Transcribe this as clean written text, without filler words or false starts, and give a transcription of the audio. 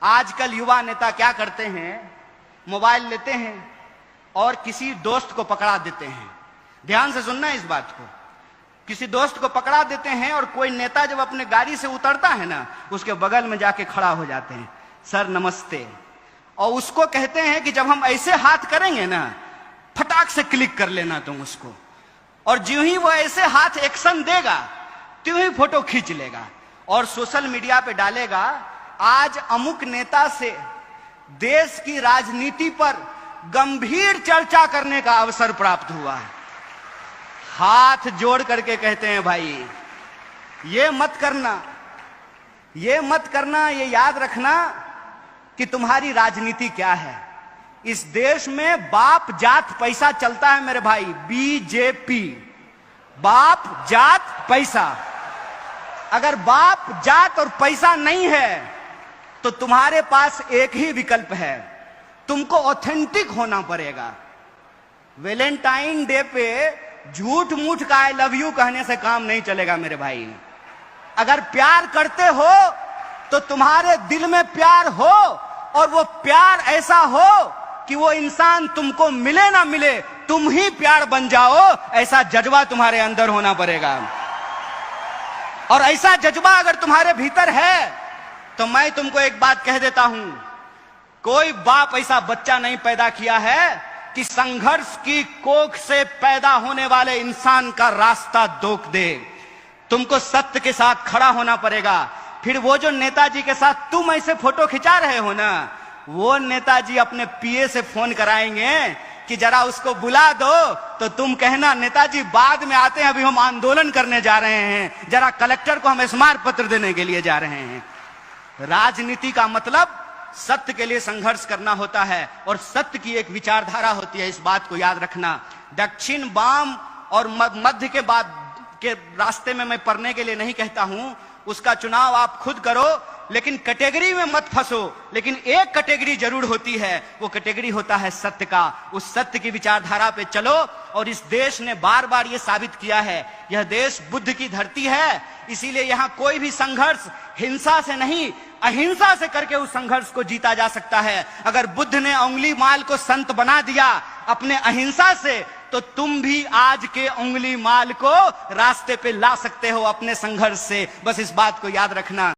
आजकल युवा नेता क्या करते हैं, मोबाइल लेते हैं और किसी दोस्त को पकड़ा देते हैं। ध्यान से सुनना इस बात को। किसी दोस्त को पकड़ा देते हैं और कोई नेता जब अपने गाड़ी से उतरता है ना, उसके बगल में जाके खड़ा हो जाते हैं, सर नमस्ते, और उसको कहते हैं कि जब हम ऐसे हाथ करेंगे ना, फटाक से क्लिक कर लेना तुम उसको, और ज्यों ही वो ऐसे हाथ एक्शन देगा त्यों ही फोटो खींच लेगा और सोशल मीडिया पे डालेगा। आज अमुक नेता से देश की राजनीति पर गंभीर चर्चा करने का अवसर प्राप्त हुआ है। हाथ जोड़ करके कहते हैं भाई ये मत करना, ये मत करना, ये याद रखना कि तुम्हारी राजनीति क्या है। इस देश में बाप जात पैसा चलता है मेरे भाई, बीजेपी, बाप जात पैसा। अगर बाप जात और पैसा नहीं है तो तुम्हारे पास एक ही विकल्प है, तुमको ऑथेंटिक होना पड़ेगा। वैलेंटाइन डे पे झूठ मूठ का आई लव यू कहने से काम नहीं चलेगा मेरे भाई। अगर प्यार करते हो तो तुम्हारे दिल में प्यार हो, और वो प्यार ऐसा हो कि वो इंसान तुमको मिले ना मिले तुम ही प्यार बन जाओ, ऐसा जज्बा तुम्हारे अंदर होना पड़ेगा। और ऐसा जज्बा अगर तुम्हारे भीतर है तो मैं तुमको एक बात कह देता हूं, कोई बाप ऐसा बच्चा नहीं पैदा किया है कि संघर्ष की कोख से पैदा होने वाले इंसान का रास्ता रोक दे। तुमको सत्य के साथ खड़ा होना पड़ेगा। फिर वो जो नेताजी के साथ तुम ऐसे फोटो खिंचा रहे हो ना, वो नेताजी अपने पीए से फोन कराएंगे कि जरा उसको बुला दो, तो तुम कहना नेताजी बाद में आते हैं, अभी हम आंदोलन करने जा रहे हैं, जरा कलेक्टर को हम स्मारक पत्र देने के लिए जा रहे हैं। राजनीति का मतलब सत्य के लिए संघर्ष करना होता है, और सत्य की एक विचारधारा होती है, इस बात को याद रखना। दक्षिण, वाम और मध्य के बाद के रास्ते में मैं पढ़ने के लिए नहीं कहता हूं, उसका चुनाव आप खुद करो, लेकिन कैटेगरी में मत फंसो। लेकिन एक कैटेगरी जरूर होती है, वो कैटेगरी होता है सत्य का। उस सत्य की विचारधारा पे चलो, और इस देश ने बार बार ये साबित किया है, यह देश बुद्ध की धरती है, इसीलिए यहाँ कोई भी संघर्ष हिंसा से नहीं अहिंसा से करके उस संघर्ष को जीता जा सकता है। अगर बुद्ध ने उंगली माल को संत बना दिया अपने अहिंसा से, तो तुम भी आज के उंगली माल को रास्ते पे ला सकते हो अपने संघर्ष से। बस इस बात को याद रखना।